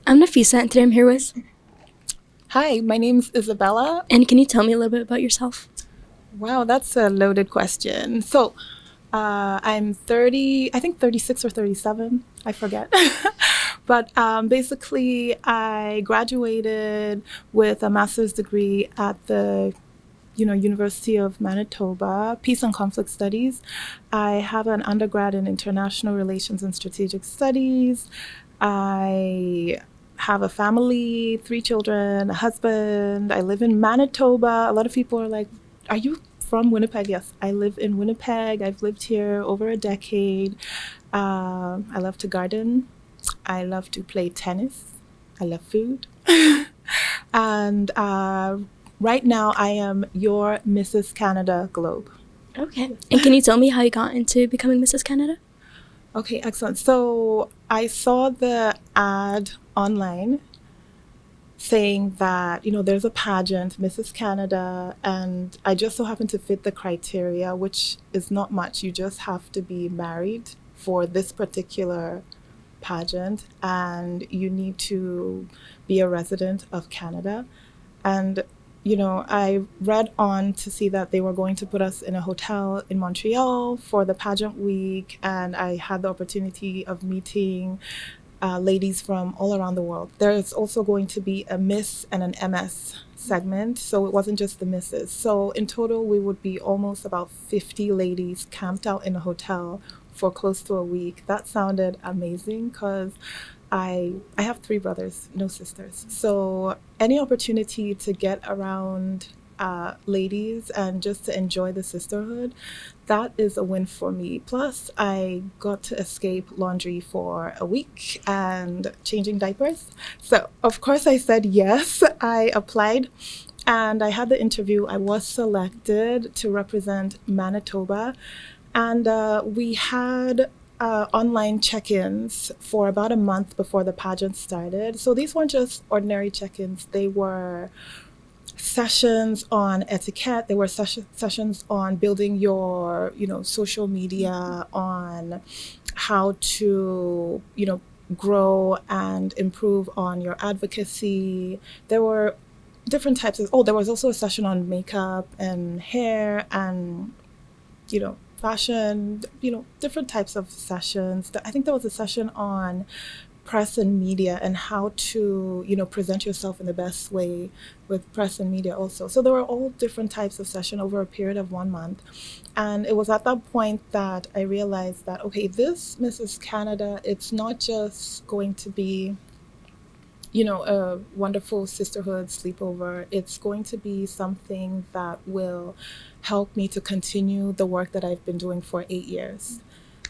I'm Nafisa, and today I'm here with. Hi, my name's Isabella. And can you tell me a little bit about yourself? Wow, that's a loaded question. I'm 30, I think 36 or 37, I forget. But basically, I graduated with a master's degree at the University of Manitoba, Peace and Conflict Studies. I have an undergrad in International Relations and Strategic Studies. I have a family, 3 children, a husband. I live in Manitoba. A lot of people are like, are you from Winnipeg? Yes, I live in Winnipeg. I've lived here over a decade. I love to garden. I love to play tennis. I love food. And right now I am your Mrs. Canada Globe. Okay. And can you tell me how you got into becoming Mrs. Canada? Okay, excellent. So I saw the ad online saying that, there's a pageant, Mrs. Canada, and I just so happen to fit the criteria, which is not much. You just have to be married for this particular pageant, and you need to be a resident of Canada. And I read on to see that they were going to put us in a hotel in Montreal for the pageant week, and I had the opportunity of meeting ladies from all around the world. There's also going to be a Miss and an MS segment, so it wasn't just the Misses. So in total, we would be almost about 50 ladies camped out in a hotel for close to a week. That sounded amazing because I have 3 brothers, no sisters. So any opportunity to get around ladies and just to enjoy the sisterhood, that is a win for me. Plus, I got to escape laundry for a week and changing diapers. So, of course, I said yes. I applied and I had the interview. I was selected to represent Manitoba. And we had online check-ins for about a month before the pageant started. So these weren't just ordinary check-ins. They were sessions on etiquette. There were sessions on building your, social media, on how to, grow and improve on your advocacy. There were different types of, there was also a session on makeup and hair and, fashion, different types of sessions. I think there was a session on press and media and how to, present yourself in the best way with press and media also. So there were all different types of session over a period of 1 month. And it was at that point that I realized that, okay, this Mrs. Canada, it's not just going to be a wonderful sisterhood sleepover. It's going to be something that will help me to continue the work that I've been doing for 8 years.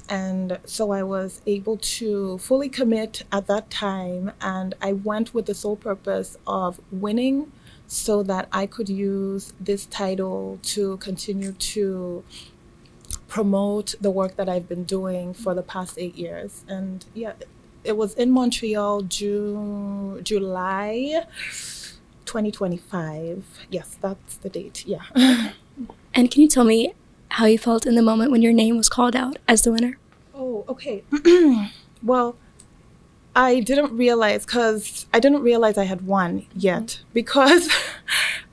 And so I was able to fully commit at that time, and I went with the sole purpose of winning so that I could use this title to continue to promote the work that I've been doing for the past 8 years. And yeah, it was in Montreal, July 2025. Yes, that's the date. Yeah. And can you tell me how you felt in the moment when your name was called out as the winner? Oh, okay. Well, I didn't realize I had won yet because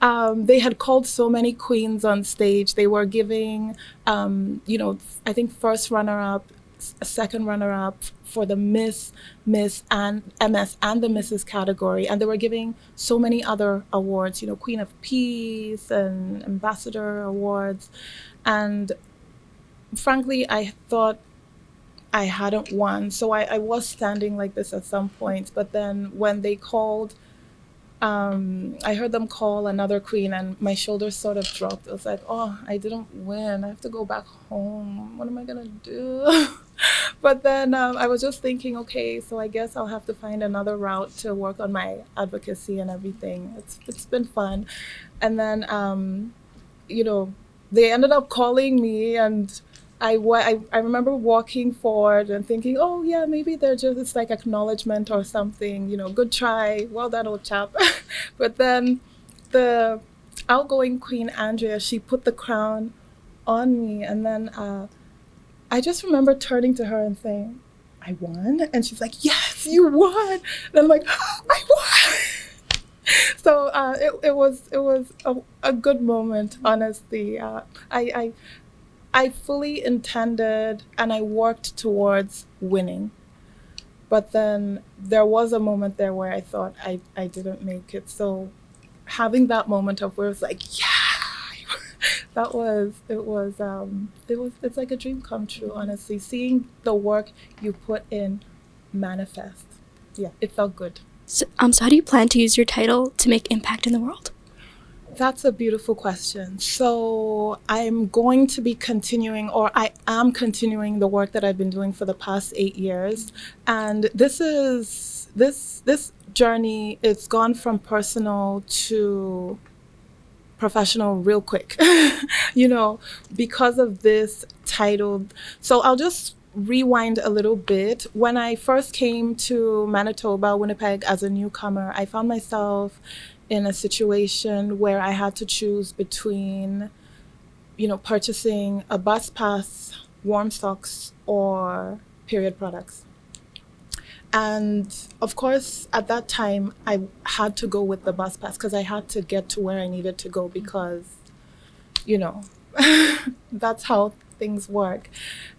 they had called so many queens on stage. They were giving, I think first runner-up, a second runner-up for the Miss, and MS and the Mrs. category. And they were giving so many other awards, Queen of Peace and Ambassador awards. And frankly, I thought I hadn't won. So I was standing like this at some points. But then when they called, I heard them call another queen and my shoulders sort of dropped. I was like, oh, I didn't win. I have to go back home. What am I going to do? But then I was just thinking, okay, so I guess I'll have to find another route to work on my advocacy and everything. It's been fun. And then, they ended up calling me, and I remember walking forward and thinking, oh yeah, maybe it's like acknowledgement or something, good try, well done, old chap. But then the outgoing Queen Andrea, she put the crown on me, and then I just remember turning to her and saying, I won? And she's like, yes. you won. And I'm like, I won. So it was a good moment, honestly. I fully intended and I worked towards winning. But then there was a moment there where I thought I didn't make it. So having that moment of where it's like, yeah, it's like a dream come true, honestly. Seeing the work you put in manifest. Yeah, it felt good. So how do you plan to use your title to make impact in the world? That's a beautiful question. So I'm going to be continuing, or I am continuing the work that I've been doing for the past 8 years. And this journey, it's gone from personal to professional real quick, because of this title. So I'll just rewind a little bit. When I first came to Manitoba, Winnipeg, as a newcomer, I found myself in a situation where I had to choose between, purchasing a bus pass, warm socks, or period products. And of course, at that time, I had to go with the bus pass because I had to get to where I needed to go because, you know, that's how things work.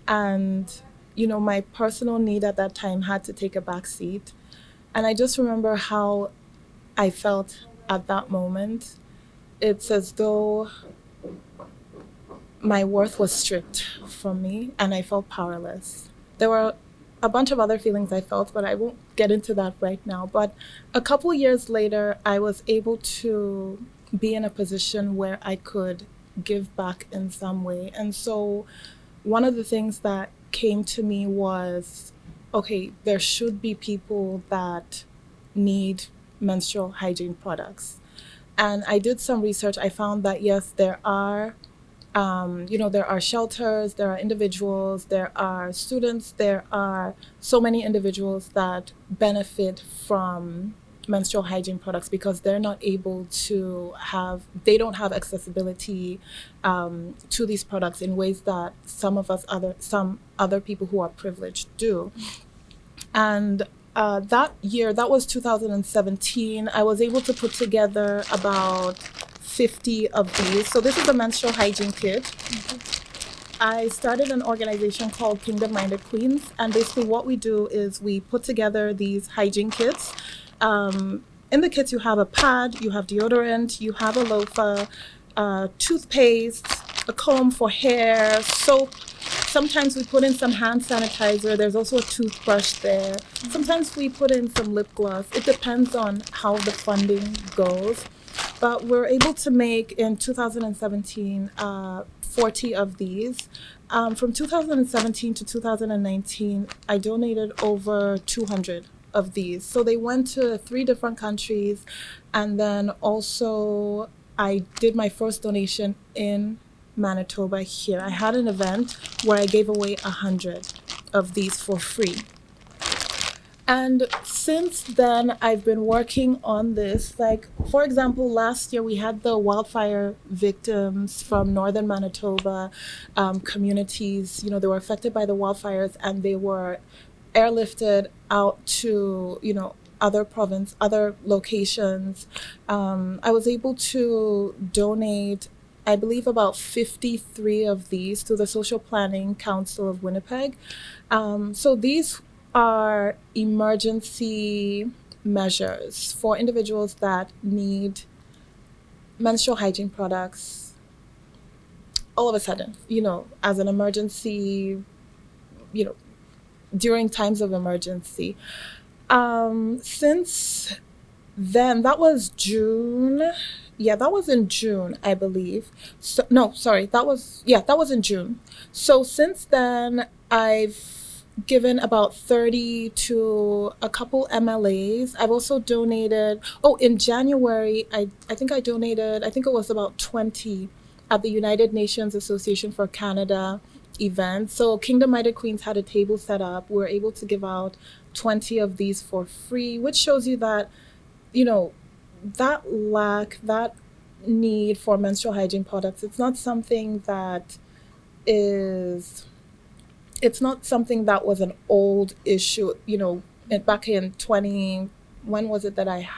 And, my personal need at that time had to take a back seat. And I just remember how I felt at that moment. It's as though my worth was stripped from me and I felt powerless. There were a bunch of other feelings I felt, but I won't get into that right now. But a couple years later, I was able to be in a position where I could give back in some way. And so one of the things that came to me was, okay, there should be people that need menstrual hygiene products. And I did some research. I found that, yes, there are there are shelters, there are individuals, there are students, there are so many individuals that benefit from menstrual hygiene products because they're not able they don't have accessibility to these products in ways that some other people who are privileged do. And that year, that was 2017, I was able to put together about 50 of these. So this is a menstrual hygiene kit. I started an organization called Kingdom Minded Queens, and basically what we do is we put together these hygiene kits. In the kits, you have a pad, you have deodorant, you have a loofah, toothpaste, a comb for hair, soap. Sometimes we put in some hand sanitizer. There's also a toothbrush there. Sometimes we put in some lip gloss. It depends on how the funding goes. But we're able to make, in 2017, 40 of these. From 2017 to 2019, I donated over 200 of these. So they went to 3 different countries. And then also I did my first donation in Manitoba here. I had an event where I gave away 100 of these for free. And since then, I've been working on this. Like, for example, last year we had the wildfire victims from northern Manitoba communities. They were affected by the wildfires and they were airlifted out to, other locations. I was able to donate, I believe, about 53 of these to the Social Planning Council of Winnipeg. So these are emergency measures for individuals that need menstrual hygiene products all of a sudden, as an emergency, during times of emergency. Since then, that was June. Yeah, that was in June, I believe. So, no, sorry, that was in June. So since then, I've given about 30 to a couple MLAs. I've also donated, in January, I think I donated, I think it was about 20 at the United Nations Association for Canada event. So Kingdom Minded Queens had a table set up. We were able to give out 20 of these for free, which shows you that, that need for menstrual hygiene products, it's not something that was an old issue. back in 20, when was it that I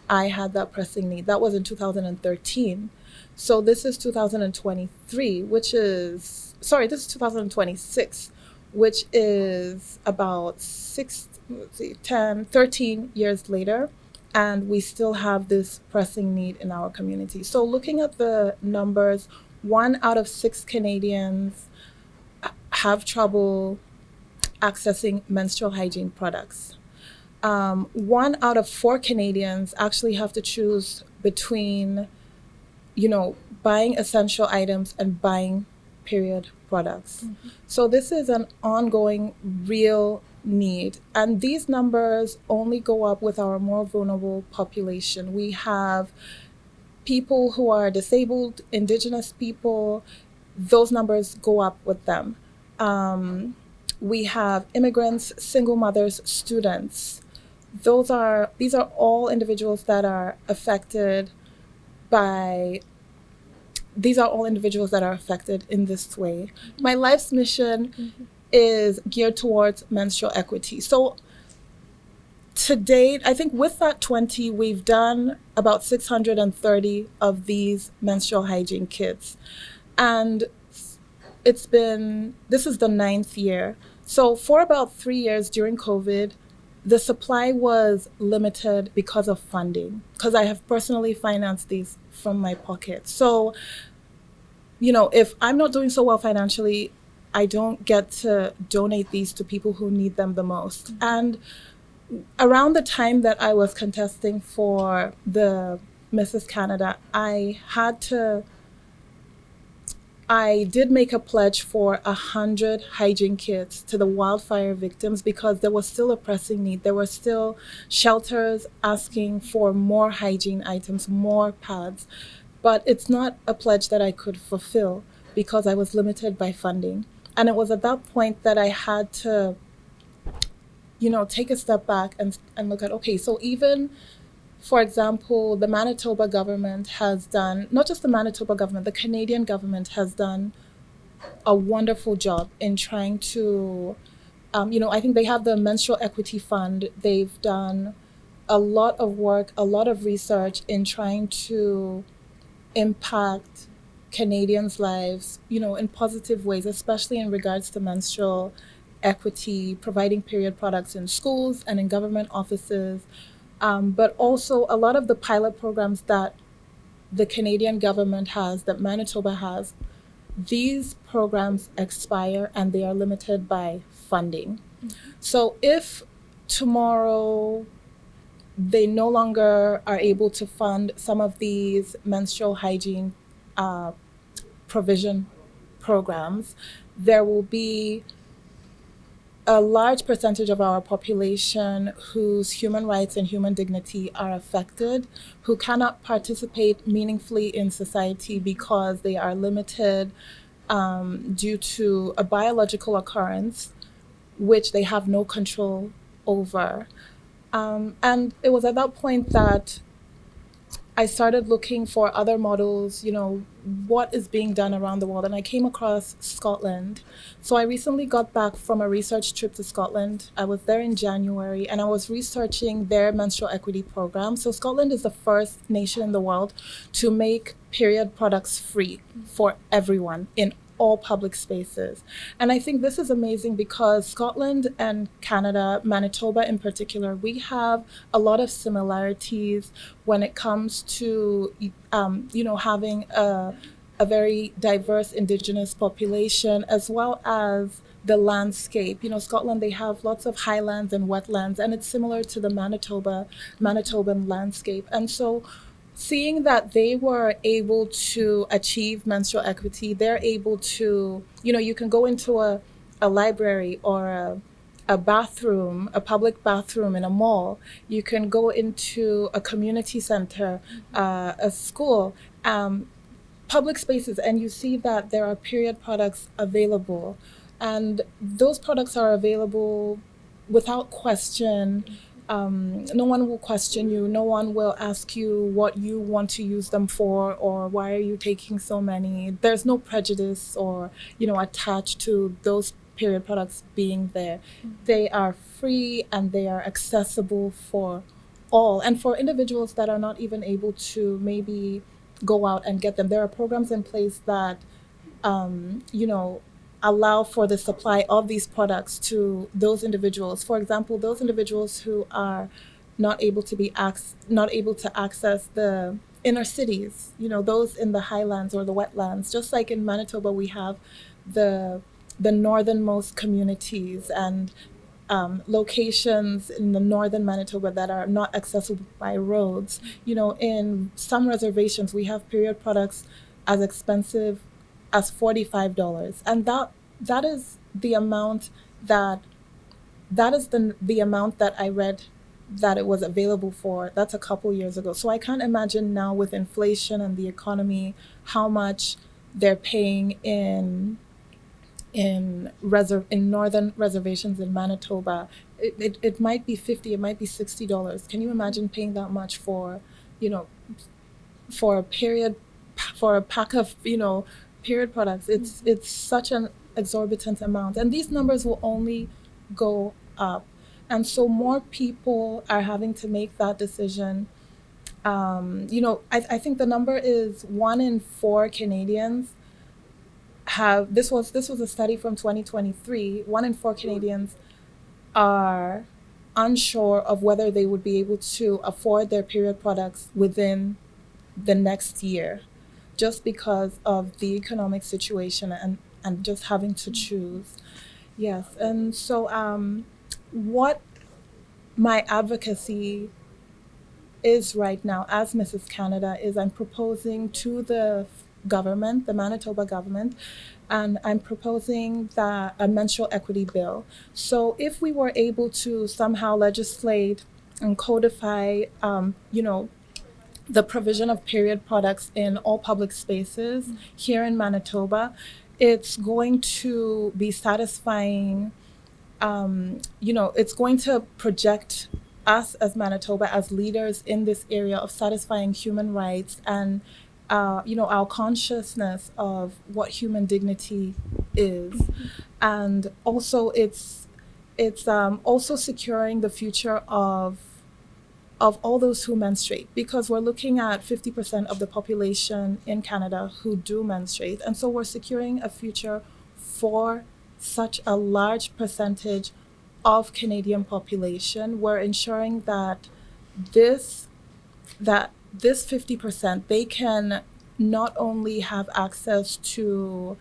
I had that pressing need? That was in 2013. So this is 2023, which is, sorry, this is 2026, which is about 6, let's see, 10, 13 years later. And we still have this pressing need in our community. So looking at the numbers, 1 out of 6 Canadians have trouble accessing menstrual hygiene products. 1 out of 4 Canadians actually have to choose between, buying essential items and buying period products. So this is an ongoing, real need. And these numbers only go up with our more vulnerable population. We have people who are disabled, Indigenous people, those numbers go up with them. We have immigrants, single mothers, students. These are all individuals that are affected by these are all individuals that are affected in this way. My life's mission is geared towards menstrual equity. So to date, I think with that 20, we've done about 630 of these menstrual hygiene kits. And this is the 9th year. So for about 3 years during COVID, the supply was limited because of funding, because I have personally financed these from my pocket. So, if I'm not doing so well financially, I don't get to donate these to people who need them the most. And around the time that I was contesting for the Mrs. Canada, I did make a pledge for 100 hygiene kits to the wildfire victims because there was still a pressing need. There were still shelters asking for more hygiene items, more pads. But it's not a pledge that I could fulfill because I was limited by funding. And it was at that point that I had to, take a step back and look at, okay, so even, for example, the Manitoba government has done, not just the Manitoba government, the Canadian government has done a wonderful job in trying to, I think they have the Menstrual Equity Fund. They've done a lot of work, a lot of research in trying to impact Canadians' lives, in positive ways, especially in regards to menstrual equity, providing period products in schools and in government offices. But also a lot of the pilot programs that the Canadian government has, that Manitoba has, these programs expire and they are limited by funding. So if tomorrow they no longer are able to fund some of these menstrual hygiene provision programs, there will be a large percentage of our population whose human rights and human dignity are affected, who cannot participate meaningfully in society because they are limited due to a biological occurrence which they have no control over. And it was at that point that I started looking for other models, what is being done around the world. And I came across Scotland. So I recently got back from a research trip to Scotland. I was there in January and I was researching their menstrual equity program. So Scotland is the first nation in the world to make period products free for everyone in all public spaces. And I think this is amazing because Scotland and Canada, Manitoba in particular, we have a lot of similarities when it comes to, having a very diverse Indigenous population, as well as the landscape. Scotland, they have lots of highlands and wetlands, and it's similar to the Manitoban landscape. And so seeing that they were able to achieve menstrual equity, they're able to, you can go into a library or a bathroom, a public bathroom in a mall. You can go into a community center, a school, public spaces, and you see that there are period products available. And those products are available without question. No one will question you. No one will ask you what you want to use them for or why are you taking so many. There's no prejudice or, attached to those period products being there. They are free and they are accessible for all. And for individuals that are not even able to maybe go out and get them, there are programs in place that you know, allow for the supply of these products to those individuals. For example, those individuals who are not able to access the inner cities, you know, those in the highlands or the wetlands. Just like in Manitoba, we have the northernmost communities and locations in the northern Manitoba that are not accessible by roads. You know, in some reservations, we have period products as expensive as $45, and that is the amount that the amount that I read that it was available for. That's a couple years ago. So I can't imagine now with inflation and the economy how much they're paying in northern reservations in Manitoba. It might be 50, it might be $60. Can you imagine paying that much for, you know, for a period, for a pack of, you know, period products? It's such an exorbitant amount, and these numbers will only go up. And so more people are having to make that decision. You know, I think the number is 1 in 4 Canadians have, this was a study from 2023. 1 in 4 Canadians are unsure of whether they would be able to afford their period products within the next year, just because of the economic situation and just having to choose. Yes, and so what my advocacy is right now as Mrs. Canada is I'm proposing to the government, the Manitoba government, and I'm proposing a menstrual equity bill. So if we were able to somehow legislate and codify, you know, the provision of period products in all public spaces here in Manitoba, it's going to be satisfying. You know, it's going to project us as Manitoba as leaders in this area of satisfying human rights and, you know, our consciousness of what human dignity is. And also it's also securing the future of all those who menstruate, because we're looking at 50% of the population in Canada who do menstruate. And so we're securing a future for such a large percentage of Canadian population. We're ensuring that this 50%, they can not only have access to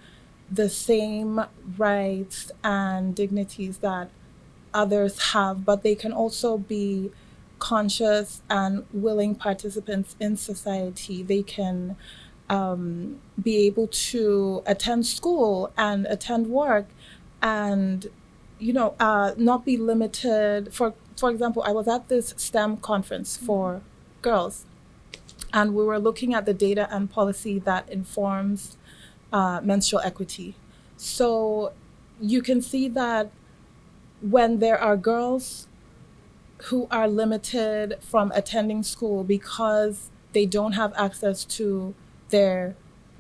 the same rights and dignities that others have, but they can also be conscious and willing participants in society. They can be able to attend school and attend work, and, you know, not be limited. For example, I was at this STEM conference for girls, and we were looking at the data and policy that informs menstrual equity. So you can see that when there are girls who are limited from attending school because they don't have access to their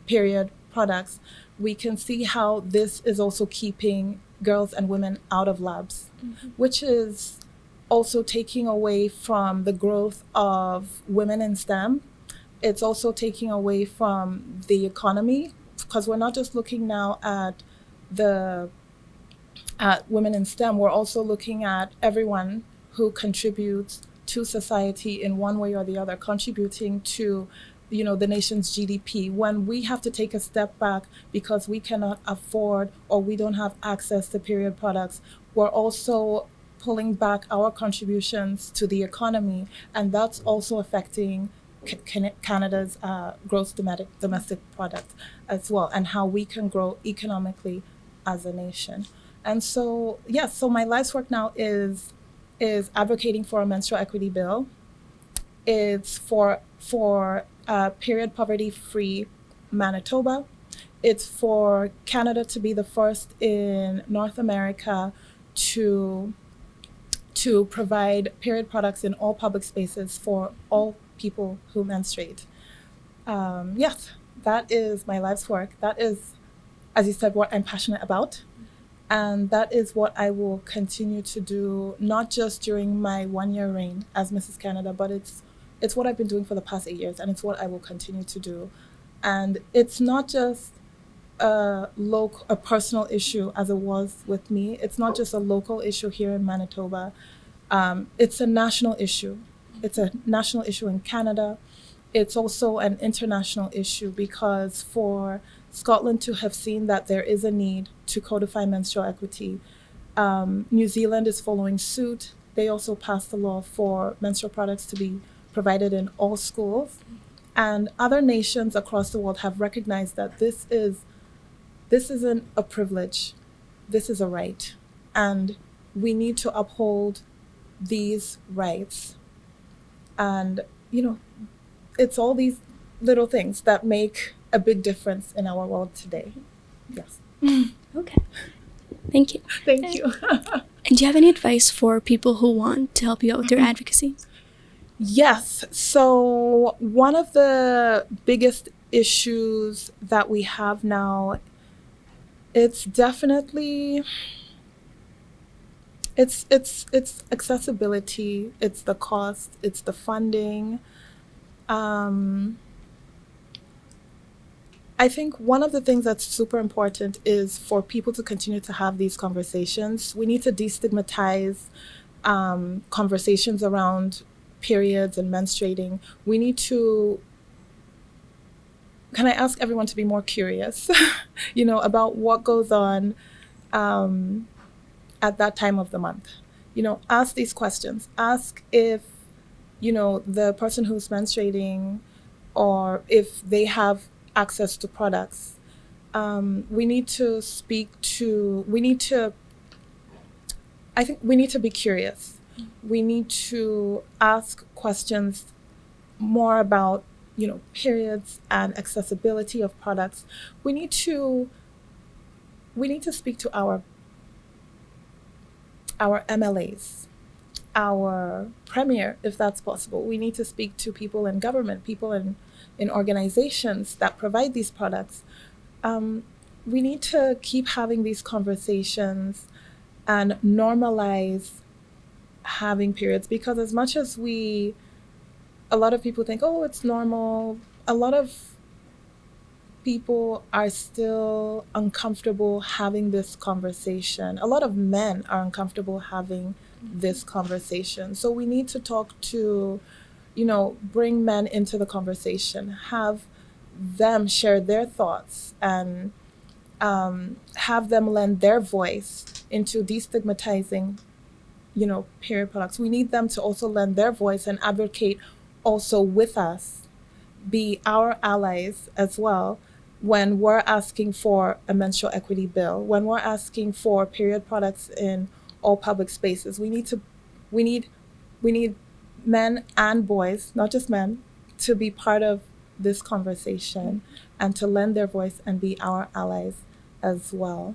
period products, we can see how this is also keeping girls and women out of labs, which is also taking away from the growth of women in STEM. It's also taking away from the economy, because we're not just looking now at women in STEM, we're also looking at everyone who contributes to society in one way or the other, contributing to, you know, the nation's GDP. When we have to take a step back because we cannot afford or we don't have access to period products, we're also pulling back our contributions to the economy, and that's also affecting Canada's gross domestic product as well, and how we can grow economically as a nation. And so, yes, so my life's work now is advocating for a menstrual equity bill. It's for period poverty-free Manitoba. It's for Canada to be the first in North America to provide period products in all public spaces for all people who menstruate. Yes, that is my life's work. That is, as you said, what I'm passionate about. And that is what I will continue to do, not just during my 1 year reign as Mrs. Canada, but it's what I've been doing for the past 8 years, and it's what I will continue to do. And it's not just a personal issue as it was with me. It's not just a local issue here in Manitoba. It's a national issue. It's a national issue in Canada. It's also an international issue because for Scotland to have seen that there is a need to codify menstrual equity, New Zealand is following suit. They also passed a law for menstrual products to be provided in all schools. And other nations across the world have recognized that this isn't a privilege, this is a right. And we need to uphold these rights. And, it's all these little things that make a big difference in our world today. Yes. Okay. Thank you. Thank you. And do you have any advice for people who want to help you out with their advocacy? Yes. So one of the biggest issues that we have now, it's definitely it's accessibility, it's the cost, it's the funding. I think one of the things that's super important is for people to continue to have these conversations. We need to destigmatize conversations around periods and menstruating. We need to, can I ask everyone to be more curious, about what goes on at that time of the month? Ask these questions. Ask if, the person who's menstruating or if they have access to products. We need to I think we need to be curious. We need to ask questions more about, periods and accessibility of products. We need to speak to our MLAs, our premier, if that's possible. We need to speak to people in government, people in organizations that provide these products. We need to keep having these conversations and normalize having periods, because as much as a lot of people think, oh, it's normal, a lot of people are still uncomfortable having this conversation. A lot of men are uncomfortable having this conversation. So we need to talk to, bring men into the conversation, have them share their thoughts, and have them lend their voice into destigmatizing, period products. We need them to also lend their voice and advocate also with us, be our allies as well, when we're asking for a menstrual equity bill, when we're asking for period products in all public spaces. We need men and boys, not just men, to be part of this conversation and to lend their voice and be our allies as well.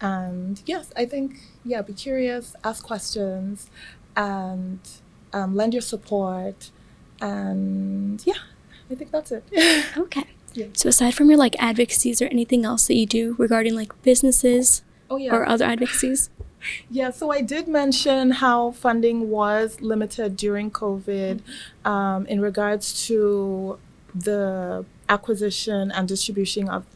And yes, I think, be curious, ask questions, and lend your support. And I think that's it. Okay. Yeah. So aside from your advocacy, is there anything else that you do regarding businesses or other advocacies? Yeah, so I did mention how funding was limited during COVID in regards to the acquisition and distribution of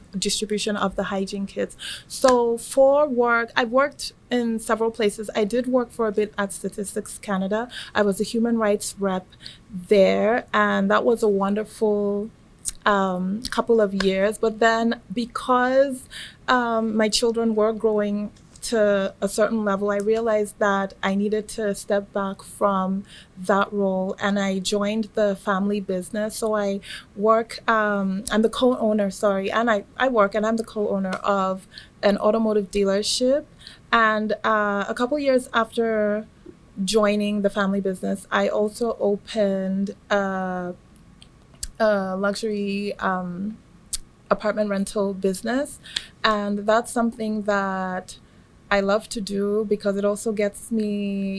the hygiene kits. So for work, I've worked in several places. I did work for a bit at Statistics Canada. I was a human rights rep there, and that was a wonderful couple of years. But then because my children were growing to a certain level, I realized that I needed to step back from that role, and I joined the family business. So I work, I'm the co-owner, and I work and I'm the co-owner of an automotive dealership. And a couple years after joining the family business, I also opened a luxury apartment rental business. And that's something that I love to do because it also gets me,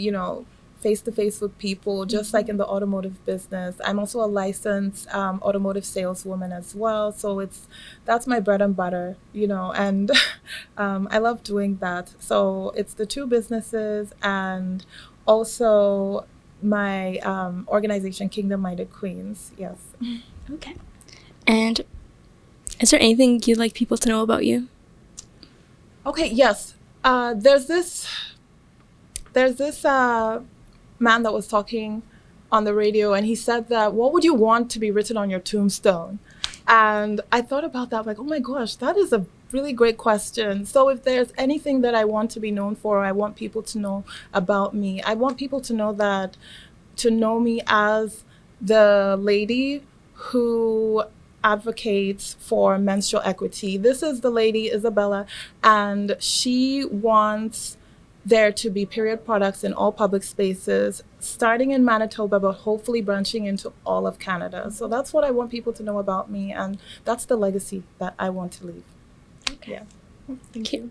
face to face with people, just like in the automotive business. I'm also a licensed automotive saleswoman as well. So that's my bread and butter, and I love doing that. So it's the two businesses and also my organization, Kingdom Minded Queens. Yes. Okay. And is there anything you'd like people to know about you? Okay. Yes. There's this man that was talking on the radio, and he said that, what would you want to be written on your tombstone? And I thought about that, like, oh my gosh, that is a really great question. So if there's anything that I want to be known for, I want people to know about me. I want people to know me as the lady who advocates for menstrual equity. This is the lady, Isabella, and she wants there to be period products in all public spaces, starting in Manitoba, but hopefully branching into all of Canada. So that's what I want people to know about me, and that's the legacy that I want to leave. Okay. Yeah. Thank you.